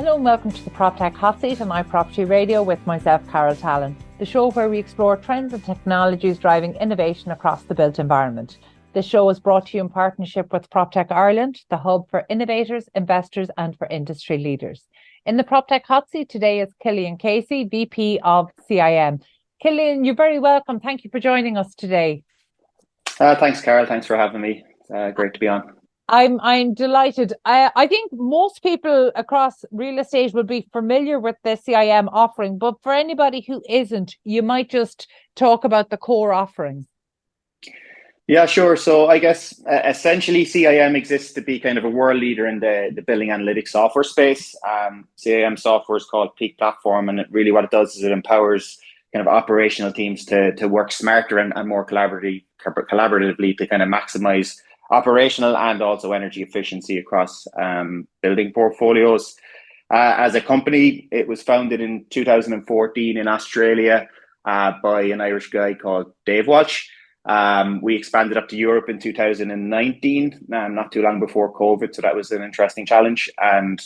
Hello and welcome to the Proptech Hot Seat on iPropertyRadio with myself, Carol Talon, the show where we explore trends and technologies driving innovation across the built environment. This show is brought to you in partnership with Proptech Ireland, the hub for innovators, investors and for industry leaders. In the Proptech Hot Seat today is Cillian Casey, VP of CIM. Cillian, you're very welcome. Thank you for joining us today. Thanks, Carol. Thanks for having me. Great to be on. I'm delighted. I think most people across real estate will be familiar with the CIM offering, but for anybody who isn't, you might just talk about the core offerings. Yeah, sure. So I guess essentially CIM exists to be kind of a world leader in the building analytics software space. CIM software is called Peak Platform, and really what it does is it empowers kind of operational teams to work smarter and more collaboratively to kind of maximize operational and also energy efficiency across building portfolios. As a company, it was founded in 2014 in Australia by an Irish guy called Dave Walsh. We expanded up to Europe in 2019, not too long before COVID, so that was an interesting challenge. And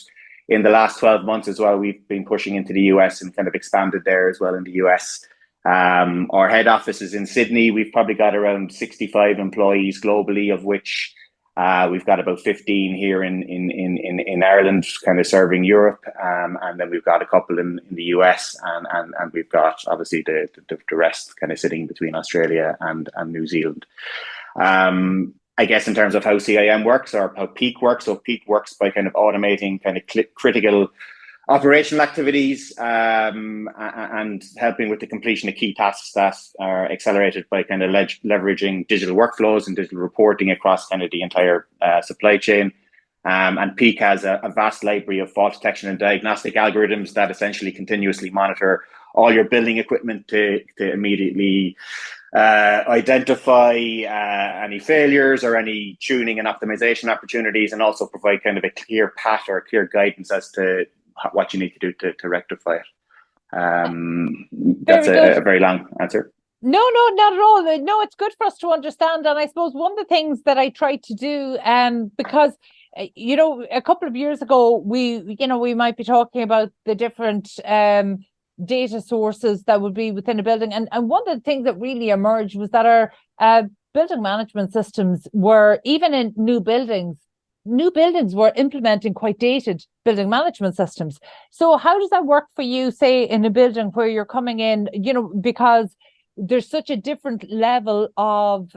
in the last 12 months as well, we've been pushing into the US and kind of expanded there as well in the US. Our head office is in Sydney. We've probably got around 65 employees globally, of which we've got about 15 here in Ireland, kind of serving Europe, and then we've got a couple in the US, and we've got obviously the rest kind of sitting between Australia and New Zealand. I guess in terms of how CIM works or how Peak works, so Peak works by kind of automating kind of critical operational activities and helping with the completion of key tasks that are accelerated by kind of leveraging digital workflows and digital reporting across kind of the entire supply chain. And Peak has a vast library of fault detection and diagnostic algorithms that essentially continuously monitor all your building equipment to immediately identify any failures or any tuning and optimization opportunities, and also provide kind of a clear path or clear guidance as to what you need to do to rectify it. That's a very long answer. No, not at all. No, it's good for us to understand. And I suppose one of the things that I tried to do, because, you know, a couple of years ago, we might be talking about the different data sources that would be within a building. And one of the things that really emerged was that our building management systems were, even in new buildings were implementing quite dated building management systems. So how does that work for you, say, in a building where you're coming in, you know, because there's such a different level of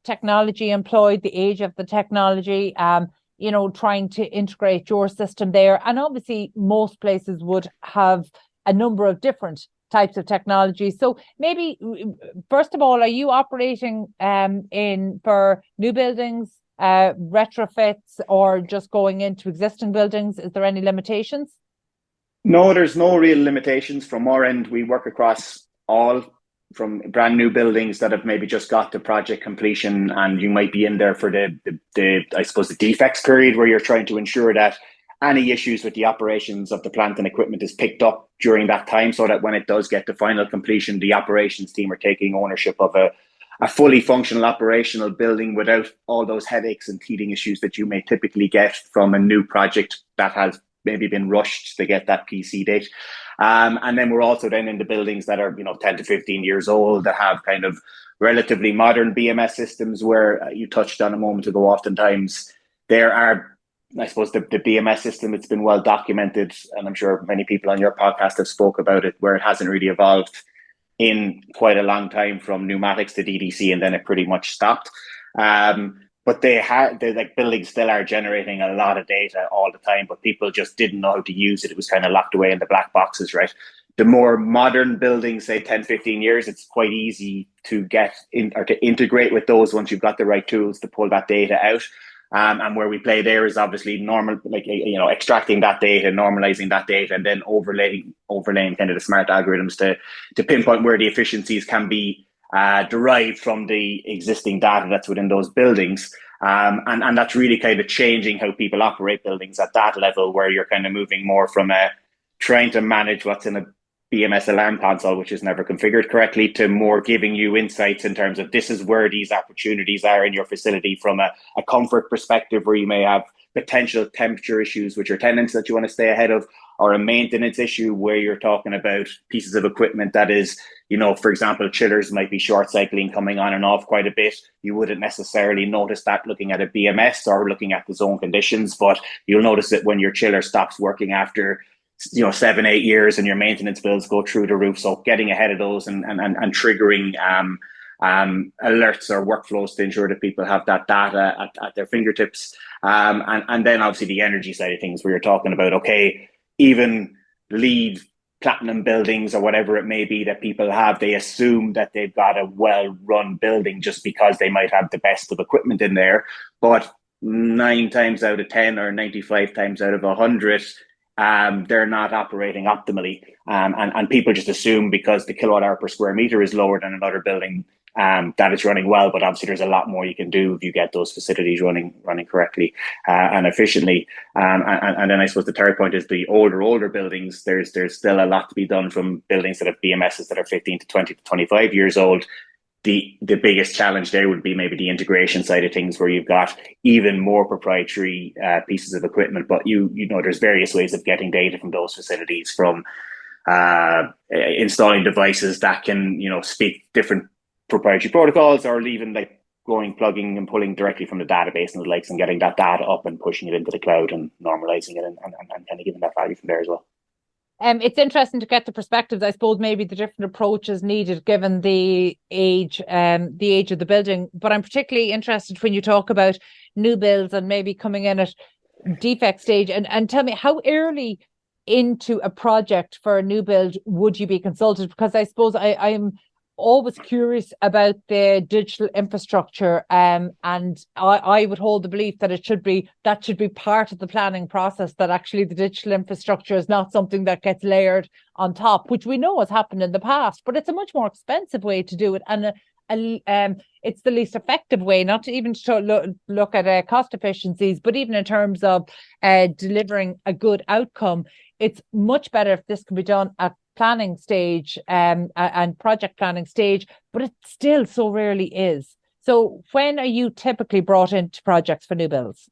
technology employed, the age of the technology, you know, trying to integrate your system there. And obviously most places would have a number of different types of technology. So maybe, first of all, are you operating for new buildings, retrofits, or just going into existing buildings? Is there any limitations? No, there's no real limitations from our end. We work across all, from brand new buildings that have maybe just got to project completion, and you might be in there for the I suppose the defects period, where you're trying to ensure that any issues with the operations of the plant and equipment is picked up during that time, so that when it does get to final completion, the operations team are taking ownership of a fully functional operational building without all those headaches and teething issues that you may typically get from a new project that has maybe been rushed to get that PC date. And then we're also then in the buildings that are, 10 to 15 years old, that have kind of relatively modern BMS systems, where you touched on a moment ago, oftentimes there are, I suppose, the BMS system, it's been well documented, and I'm sure many people on your podcast have spoke about it, where it hasn't really evolved in quite a long time from pneumatics to DDC, and then it pretty much stopped. But the buildings still are generating a lot of data all the time, but people just didn't know how to use it. It was kind of locked away in the black boxes, right? The more modern buildings, say 10, 15 years, it's quite easy to get in or to integrate with those once you've got the right tools to pull that data out. And where we play there is obviously extracting that data, normalizing that data, and then overlaying kind of the smart algorithms to pinpoint where the efficiencies can be derived from the existing data that's within those buildings. And that's really kind of changing how people operate buildings at that level, where you're kind of moving more from trying to manage what's in a BMS alarm console, which is never configured correctly, to more giving you insights in terms of this is where these opportunities are in your facility from a comfort perspective, where you may have potential temperature issues with your tenants that you want to stay ahead of, or a maintenance issue where you're talking about pieces of equipment that is, for example, chillers might be short cycling, coming on and off quite a bit. You wouldn't necessarily notice that looking at a BMS or looking at the zone conditions, but you'll notice it when your chiller stops working after 7-8 years and your maintenance bills go through the roof. So getting ahead of those and triggering alerts or workflows to ensure that people have that data at their fingertips. And then obviously the energy side of things, where you're talking about, okay, even LEED platinum buildings or whatever it may be that people have, they assume that they've got a well-run building just because they might have the best of equipment in there. But 9 times out of 10 or 95 times out of 100, they're not operating optimally. And people just assume because the kilowatt hour per square meter is lower than another building, that it's running well. But obviously there's a lot more you can do if you get those facilities running correctly and efficiently. And then I suppose the third point is the older buildings. There's still a lot to be done from buildings that have BMSs that are 15 to 20 to 25 years old. The biggest challenge there would be maybe the integration side of things, where you've got even more proprietary pieces of equipment. But there's various ways of getting data from those facilities, from installing devices that can speak different proprietary protocols, or even like plugging and pulling directly from the database and the likes, and getting that data up and pushing it into the cloud and normalizing it and kind of giving that value from there as well. It's interesting to get the perspectives. I suppose maybe the different approaches needed given the age of the building. But I'm particularly interested when you talk about new builds and maybe coming in at defect stage. And tell me, how early into a project for a new build would you be consulted? Because I suppose I'm always curious about the digital infrastructure, and I would hold the belief that should be part of the planning process, that actually the digital infrastructure is not something that gets layered on top, which we know has happened in the past, but it's a much more expensive way to do it, and it's the least effective way, not to even look at cost efficiencies, but even in terms of delivering a good outcome. It's much better if this can be done at planning stage and project planning stage, but it still so rarely is. So when are you typically brought into projects for new builds?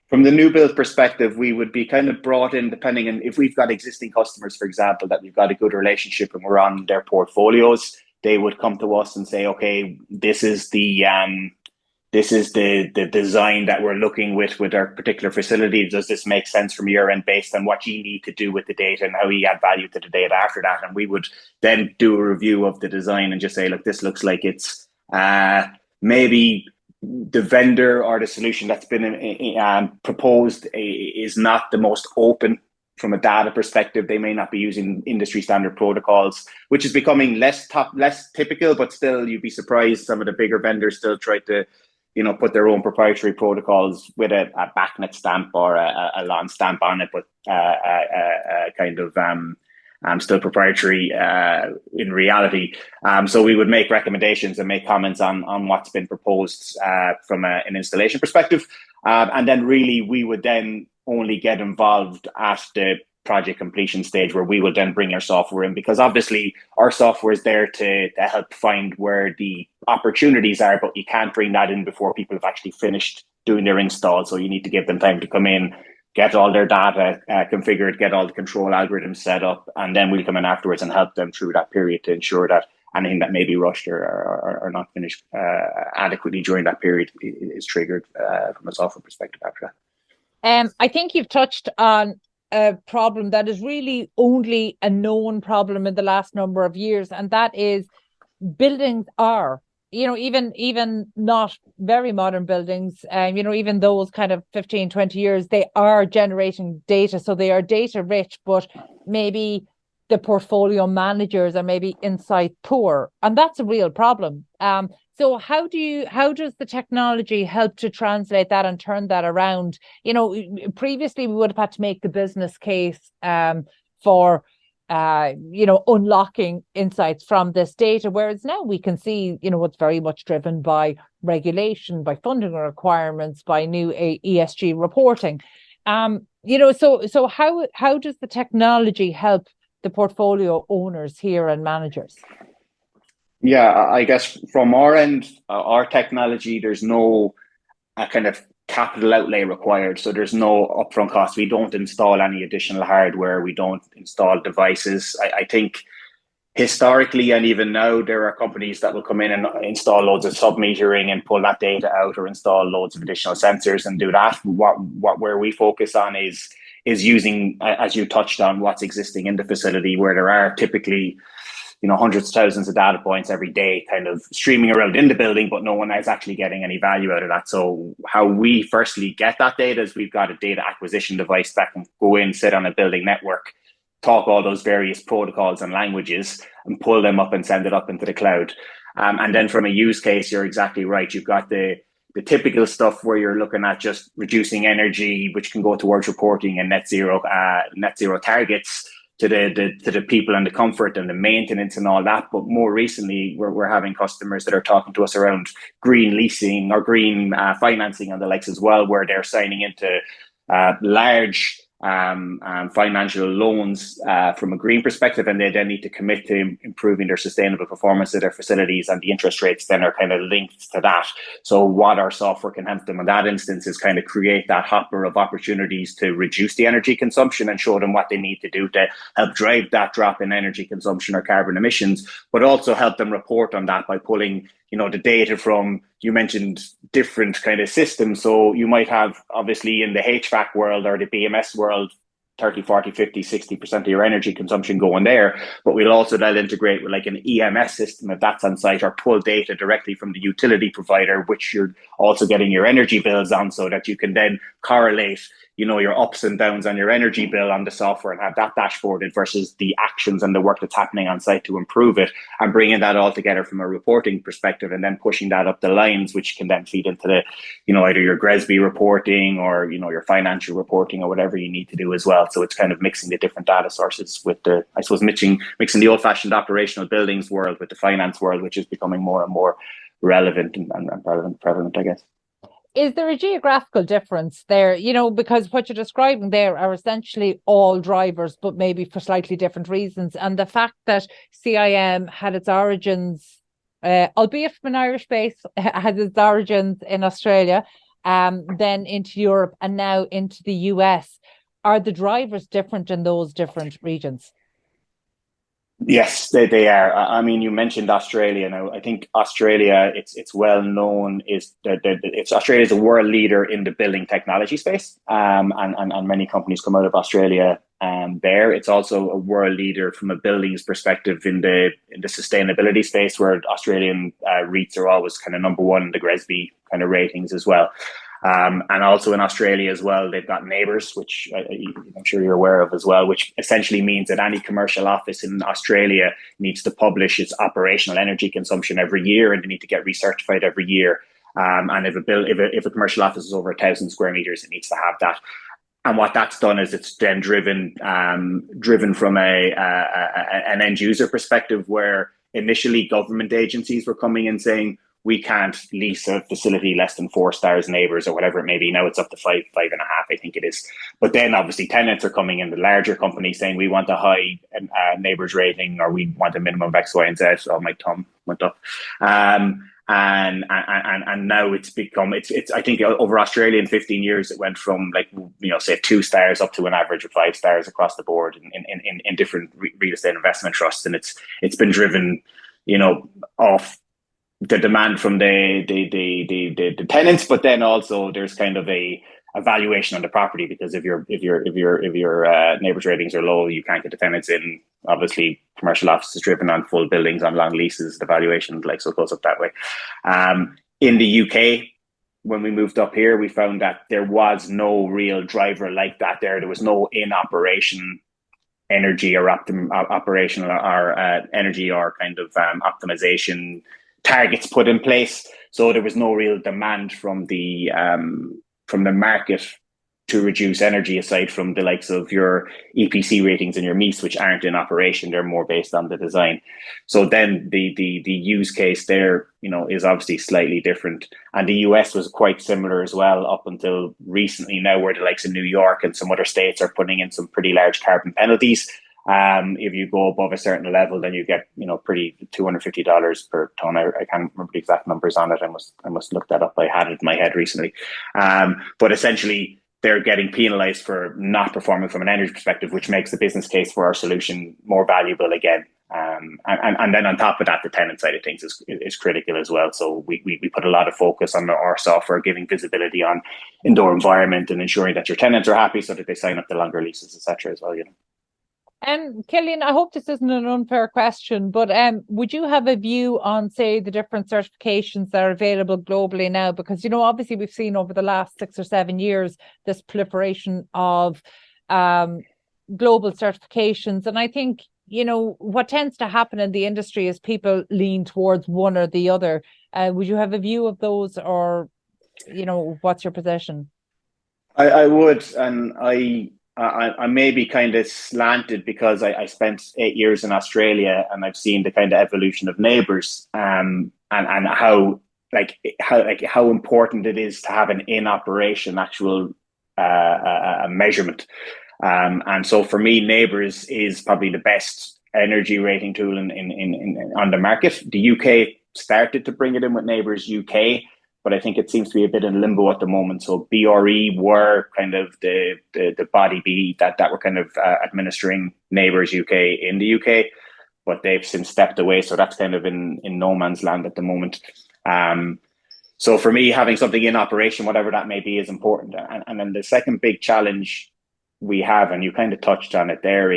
From the new build perspective, we would be kind of brought in depending on if we've got existing customers, for example, that we've got a good relationship and we're on their portfolios. They would come to us and say, okay, this is the design that we're looking with our particular facility. Does this make sense from your end based on what you need to do with the data and how you add value to the data after that? And we would then do a review of the design and just say, look, this looks like it's maybe the vendor or the solution that's been proposed is not the most open from a data perspective. They may not be using industry standard protocols, which is becoming less typical, but still you'd be surprised some of the bigger vendors still try to put their own proprietary protocols with a backnet stamp or a LAN stamp on it, but kind of still proprietary in reality. So we would make recommendations and make comments on what's been proposed from an installation perspective. And then really we would then only get involved at the project completion stage, where we would then bring our software in, because obviously our software is there to help find where the opportunities are, but you can't bring that in before people have actually finished doing their install. So you need to give them time to come in, get all their data configured, get all the control algorithms set up, and then we'll come in afterwards and help them through that period to ensure that anything that may be rushed or not finished adequately during that period is triggered from a software perspective after that. I think you've touched on a problem that is really only a known problem in the last number of years, and that is buildings are, even not very modern buildings, even those kind of 15, 20 years, they are generating data. So they are data rich, but maybe the portfolio managers are maybe insight poor, and that's a real problem. So how does the technology help to translate that and turn that around? Previously we would have had to make the business case for unlocking insights from this data, whereas now we can see, it's very much driven by regulation, by funding requirements, by new ESG reporting. So how does the technology help the portfolio owners here and managers? Yeah, I guess from our end, our technology, there's no kind of capital outlay required. So there's no upfront cost. We don't install any additional hardware. We don't install devices. I think historically and even now, there are companies that will come in and install loads of sub-metering and pull that data out, or install loads of additional sensors and do that. Where we focus on is using, as you touched on, what's existing in the facility, where there are typically, hundreds of thousands of data points every day kind of streaming around in the building, but no one is actually getting any value out of that. So how we firstly get that data is we've got a data acquisition device that can go in, sit on a building network, talk all those various protocols and languages, and pull them up and send it up into the cloud. And then from a use case, you're exactly right. You've got the typical stuff where you're looking at just reducing energy, which can go towards reporting and net zero targets, to the people and the comfort and the maintenance and all that. But more recently, we're having customers that are talking to us around green leasing or green financing and the likes as well, where they're signing into large financial loans from a green perspective, and they then need to commit to improving their sustainable performance of their facilities, and the interest rates then are kind of linked to that. So what our software can help them in that instance is kind of create that hopper of opportunities to reduce the energy consumption and show them what they need to do to help drive that drop in energy consumption or carbon emissions, but also help them report on that by pulling the data from, you mentioned different kind of systems. So you might have, obviously, in the HVAC world or the BMS world, 30, 40, 50, 60% of your energy consumption going there. But we'll also then integrate with like an EMS system if that's on site, or pull data directly from the utility provider, which you're also getting your energy bills on, so that you can then correlate your ups and downs on your energy bill on the software and have that dashboarded versus the actions and the work that's happening on site to improve it, and bringing that all together from a reporting perspective, and then pushing that up the lines, which can then feed into the, either your GRESB reporting or, your financial reporting or whatever you need to do as well. So it's kind of mixing the different data sources with the, I suppose, mixing the old fashioned operational buildings world with the finance world, which is becoming more and more relevant and prevalent, I guess. Is there a geographical difference there? Because what you're describing there are essentially all drivers, but maybe for slightly different reasons. And the fact that CIM had its origins, albeit from an Irish base, had its origins in Australia, then into Europe, and now into the US. Are the drivers different in those different regions? Yes, they are. I mean, you mentioned Australia. Now, I think Australia, it's well known is that Australia is a world leader in the building technology space, and many companies come out of Australia. There, it's also a world leader from a buildings perspective in the sustainability space, where Australian REITs are always kind of number one in the GRESB kind of ratings as well. And also in Australia as well, they've got neighbours, which I'm sure you're aware of as well, which essentially means that any commercial office in Australia needs to publish its operational energy consumption every year, and they need to get recertified every year. And if a commercial office is over 1,000 square meters, it needs to have that. And what that's done is it's then driven from an end user perspective, where initially government agencies were coming in saying, we can't lease a facility less than 4 stars neighbours or whatever it may be. Now it's up to 5.5, I think it is. But then obviously tenants are coming in, the larger companies, saying we want a high neighbours rating, or we want a minimum of X, Y, and Z. So my thumb went up. And now it's become, it's I think over Australia in 15 years, it went from say 2 stars up to an average of 5 stars across the board in different real estate investment trusts. And it's been driven, off the demand from the tenants, but then also there's kind of a valuation on the property, because if your neighbours ratings are low, you can't get the tenants in. Obviously, commercial office is driven on full buildings on long leases. The valuation so goes up that way. In the UK, when we moved up here, we found that there was no real driver like that. There was no in operation energy or operational or energy or kind of optimization targets put in place. So there was no real demand from the market to reduce energy, aside from the likes of your EPC ratings and your MEES, which aren't in operation. They're more based on the design. So then the use case there, is obviously slightly different. And the US was quite similar as well, up until recently now, where the likes of New York and some other states are putting in some pretty large carbon penalties. If you go above a certain level, then you get, pretty $250 per ton. I can't remember the exact numbers on it. I must look that up. I had it in my head recently. But essentially, they're getting penalized for not performing from an energy perspective, which makes the business case for our solution more valuable again. And then on top of that, the tenant side of things is critical as well. So we put a lot of focus on our software, giving visibility on indoor environment and ensuring that your tenants are happy so that they sign up to longer leases, etc. as well. Cillian, I hope this isn't an unfair question, but would you have a view on, say, the different certifications that are available globally now? Because, obviously we've seen over the last 6 or 7 years this proliferation of global certifications. And I think, what tends to happen in the industry is people lean towards one or the other. Would you have a view of those, or, what's your position? I would, and I may be kind of slanted because I spent 8 years in Australia and I've seen the kind of evolution of neighbours, and how important it is to have an in operation actual measurement. And so for me, neighbours is probably the best energy rating tool in on the market. The UK started to bring it in with Neighbours UK, but I think it seems to be a bit in limbo at the moment. So BRE were kind of the body that were kind of administering Neighbours UK in the UK, but they've since stepped away. So that's kind of in no man's land at the moment. So for me, having something in operation, whatever that may be, is important. And then the second big challenge we have, and you kind of touched on it there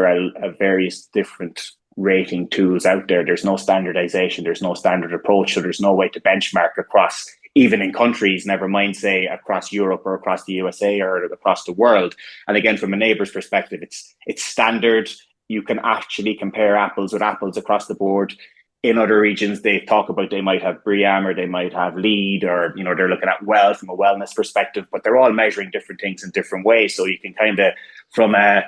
are various different rating tools out there. There's no standardization, there's no standard approach, so there's no way to benchmark across, even in countries, never mind say across Europe or across the USA or across the world. And again, from a neighbour's perspective, it's standard. You can actually compare apples with apples across the board. In other regions, they talk about they might have BREEAM or they might have LEED, or they're looking at well from a wellness perspective, but they're all measuring different things in different ways. So you can kind of, from a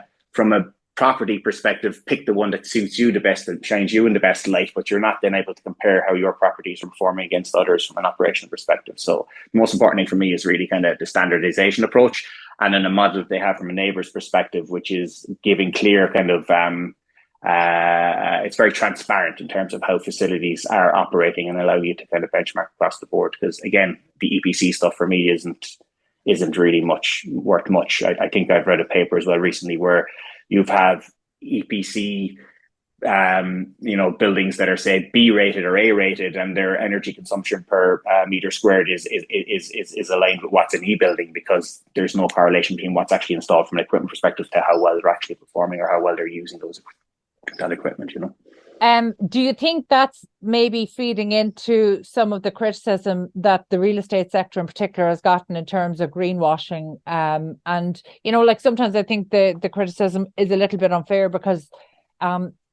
property perspective, pick the one that suits you the best and shines you in the best light, but you're not then able to compare how your properties are performing against others from an operational perspective. So the most important thing for me is really kind of the standardization approach, and then a model that they have from a neighbour's perspective, which is giving clear kind of it's very transparent in terms of how facilities are operating and allow you to kind of benchmark across the board. Because again, the EPC stuff for me isn't really worth much. I think I've read a paper as well recently where you've have EPC buildings that are, say, B rated or A rated, and their energy consumption per meter squared is aligned with what's in E building, because there's no correlation between what's actually installed from an equipment perspective to how well they're actually performing or how well they're using that equipment. Do you think that's maybe feeding into some of the criticism that the real estate sector in particular has gotten in terms of greenwashing? And sometimes I think the criticism is a little bit unfair, because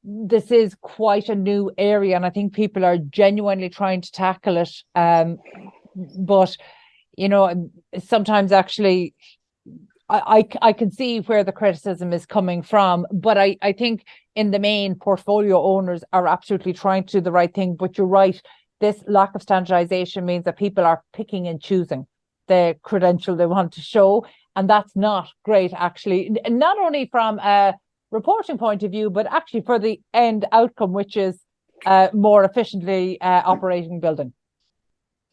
this is quite a new area, and I think people are genuinely trying to tackle it. But sometimes actually I can see where the criticism is coming from, but I think in the main, portfolio owners are absolutely trying to do the right thing. But you're right, this lack of standardization means that people are picking and choosing the credential they want to show, and that's not great, actually, not only from a reporting point of view, but actually for the end outcome, which is more efficiently operating building.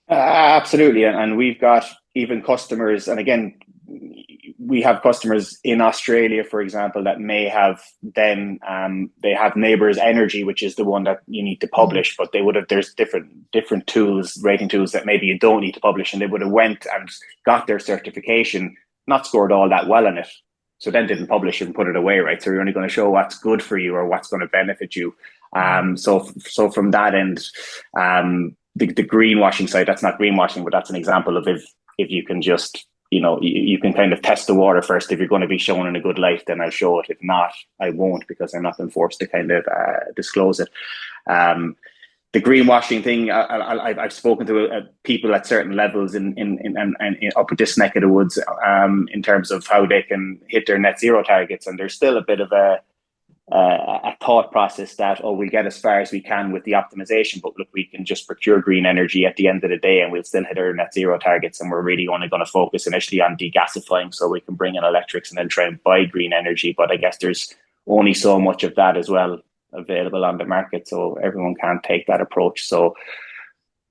Absolutely, and we've got even customers, and again, we have customers in Australia, for example, that may have then they have Neighbours Energy, which is the one that you need to publish, but there's different tools, rating tools, that maybe you don't need to publish, and they would have went and got their certification, not scored all that well in it, so then didn't publish and put it away, right? So you're only going to show what's good for you or what's going to benefit you. So from that end, the greenwashing side, that's not greenwashing, but that's an example of if you can just, you can kind of test the water first. If you're going to be shown in a good light, then I'll show it. If not, I won't, because I'm not been forced to kind of disclose it. The greenwashing thing, I've spoken to people at certain levels in up at this neck of the woods in terms of how they can hit their net zero targets, and there's still a bit of a thought process that, we'll get as far as we can with the optimization, but look, we can just procure green energy at the end of the day and we'll still hit our net zero targets, and we're really only going to focus initially on degasifying so we can bring in electrics and then try and buy green energy. But I guess there's only so much of that as well available on the market, so everyone can't take that approach. So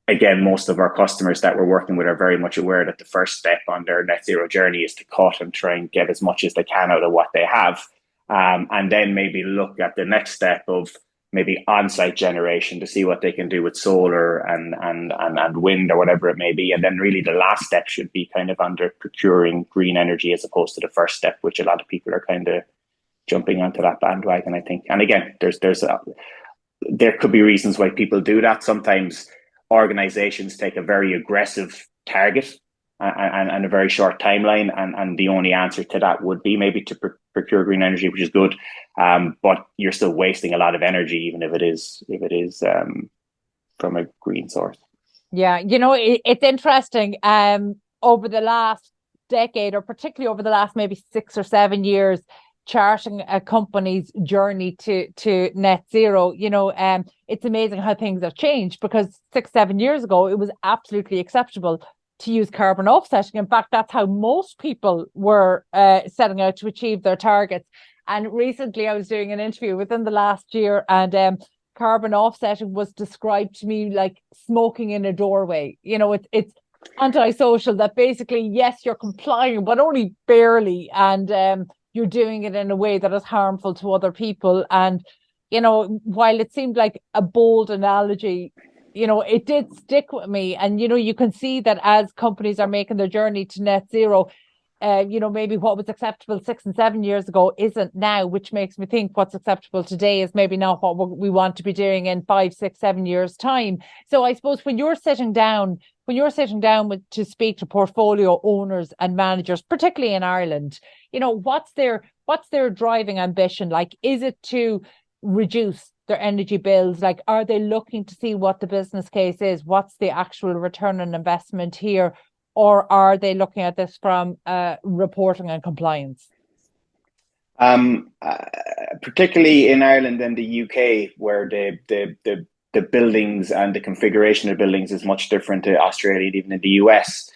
again, most of our customers that we're working with are very much aware that the first step on their net zero journey is to cut and try and get as much as they can out of what they have. And then maybe look at the next step of maybe on-site generation to see what they can do with solar and wind or whatever it may be. And then really the last step should be kind of under procuring green energy as opposed to the first step, which a lot of people are kind of jumping onto that bandwagon, I think. And again, there could be reasons why people do that. Sometimes organizations take a very aggressive target and a very short timeline, and the only answer to that would be maybe to procure green energy, which is good, but you're still wasting a lot of energy, even if it is from a green source. Yeah, it's interesting. Over the last decade, or particularly over the last maybe 6 or 7 years, charting a company's journey to net zero, it's amazing how things have changed, because 6-7 years ago it was absolutely acceptable to use carbon offsetting. In fact, that's how most people were setting out to achieve their targets. And recently I was doing an interview within the last year, and carbon offsetting was described to me like smoking in a doorway. It's antisocial, that basically, yes, you're complying, but only barely, and you're doing it in a way that is harmful to other people. And, while it seemed like a bold analogy, it did stick with me. And, you can see that as companies are making their journey to net zero, maybe what was acceptable 6 and 7 years ago isn't now, which makes me think what's acceptable today is maybe not what we want to be doing in 5, 6, 7 years time. So I suppose when you're sitting down to speak to portfolio owners and managers, particularly in Ireland, what's their driving ambition? Like, is it to reduce their energy bills? Like, are they looking to see what the business case is? What's the actual return on investment here? Or are they looking at this from reporting and compliance? Particularly in Ireland and the UK, where the buildings and the configuration of buildings is much different to Australia and even in the US.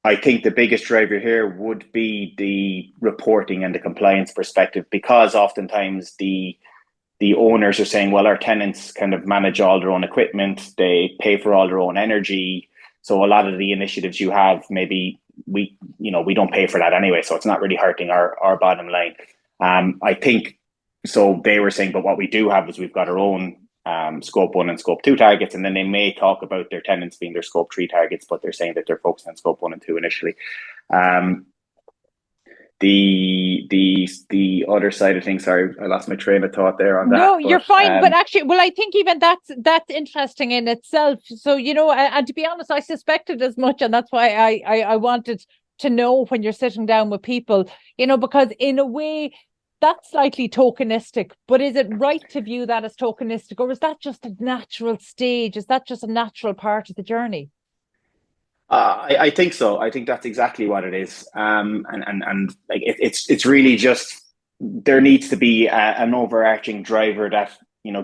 I think the biggest driver here would be the reporting and the compliance perspective, because oftentimes the owners are saying, well, our tenants kind of manage all their own equipment, they pay for all their own energy. So a lot of the initiatives you have, maybe we don't pay for that anyway, so it's not really hurting our bottom line. I think so. They were saying, but what we do have is we've got our own scope 1 and scope 2 targets, and then they may talk about their tenants being their scope 3 targets, but they're saying that they're focused on scope 1 and 2 initially. The other side of things, sorry, I lost my train of thought there on that. No, you're fine. But actually, well, I think even that's interesting in itself. So, and to be honest, I suspected as much, and that's why I wanted to know when you're sitting down with people, because in a way that's slightly tokenistic, but is it right to view that as tokenistic, or is that just a natural stage? Is that just a natural part of the journey? I think so. I think that's exactly what it is. And like it's really just, there needs to be an overarching driver that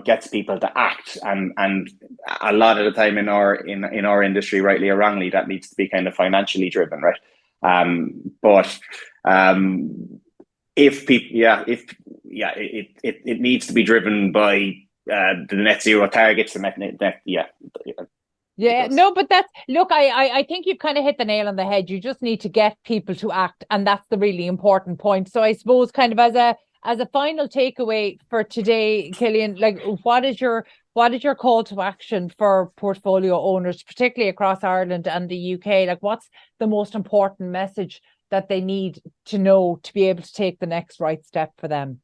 gets people to act, and a lot of the time in our industry, rightly or wrongly, that needs to be kind of financially driven, right? But if people, it needs to be driven by the net zero targets and Yeah, no, but I think you've kind of hit the nail on the head. You just need to get people to act, and that's the really important point. So I suppose kind of as a final takeaway for today, Cillian, like what is your call to action for portfolio owners, particularly across Ireland and the UK? Like, what's the most important message that they need to know to be able to take the next right step for them?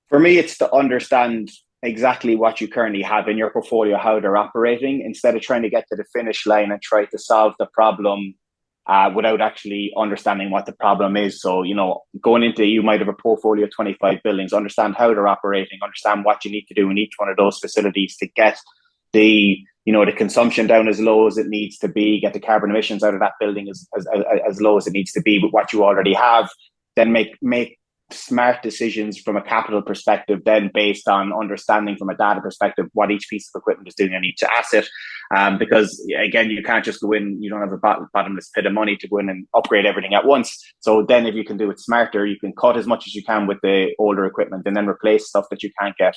For me, it's to understand exactly what you currently have in your portfolio, how they're operating, instead of trying to get to the finish line and try to solve the problem without actually understanding what the problem is. So, going into, you might have a portfolio of 25 buildings, understand how they're operating, understand what you need to do in each one of those facilities to get the consumption down as low as it needs to be, get the carbon emissions out of that building as low as it needs to be with what you already have, then make smart decisions from a capital perspective, then based on understanding from a data perspective what each piece of equipment is doing on each asset. Because again, you can't just go in, you don't have a bottomless pit of money to go in and upgrade everything at once. So then if you can do it smarter, you can cut as much as you can with the older equipment and then replace stuff that you can't get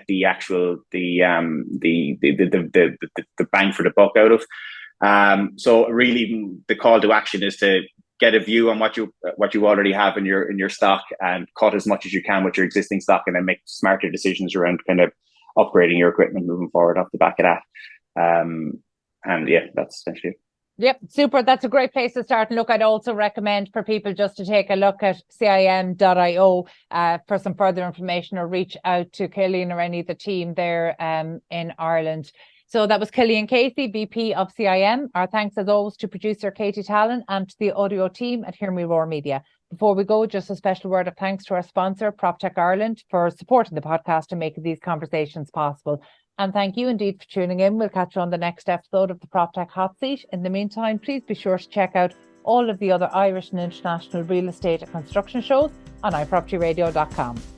the actual the bang for the buck out of. So really the call to action is to get a view on what you already have in your stock and cut as much as you can with your existing stock, and then make smarter decisions around kind of upgrading your equipment moving forward off the back of that. And yeah, that's essentially it. Yep, super. That's a great place to start. And look, I'd also recommend for people just to take a look at CIM.io for some further information, or reach out to Cillian or any of the team there in Ireland. So that was Cillian Casey, VP of CIM. Our thanks as always to producer Katie Talon and to the audio team at Hear Me Roar Media. Before we go, just a special word of thanks to our sponsor, Proptech Ireland, for supporting the podcast and making these conversations possible. And thank you indeed for tuning in. We'll catch you on the next episode of the Proptech Hot Seat. In the meantime, please be sure to check out all of the other Irish and international real estate and construction shows on iPropertyRadio.com.